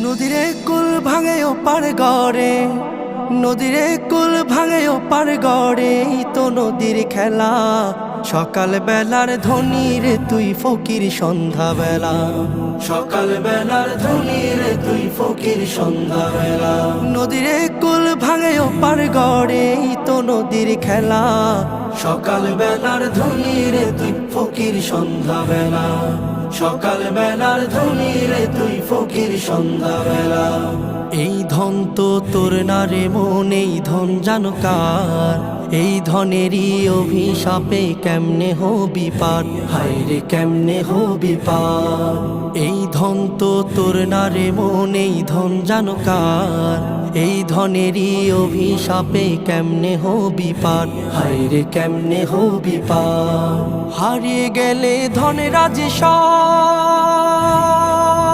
নদীরে কুল ভাঙে ও পার গড়ে, নদীরে কুল ভাঙে ও পার গড়ে, এই তো নদীর খেলা। সকাল বেলার ধনী রে তুই ফকির সন্ধ্যা বেলা, সকাল বেলার ধনী রে তুই ফকির সন্ধ্যা বেলা। নদীরে কুল ভাঙে ও পার গড়ে, এই তো নদীর খেলা। সকাল বেলার ধনী রে তুই ফকির সন্ধ্যা বেলা, সকাল বেলার ধনী রে তুই ফকির সন্ধ্যা বেলা। এই ধন তো তোর না রে মন, এই ধন জানো কার? এই ধনেরই অভিশাপে কেমনে হবি পার, হায় রে কেমনে হবি পার। এই ধন তো তোর না রে মন, এই ধন জানো কার? এই ধনেরই অভিশাপে কেমনে হবি পার, হায় রে কেমনে হবি পার। হারিয়ে গেলে ধনের রাজে সব,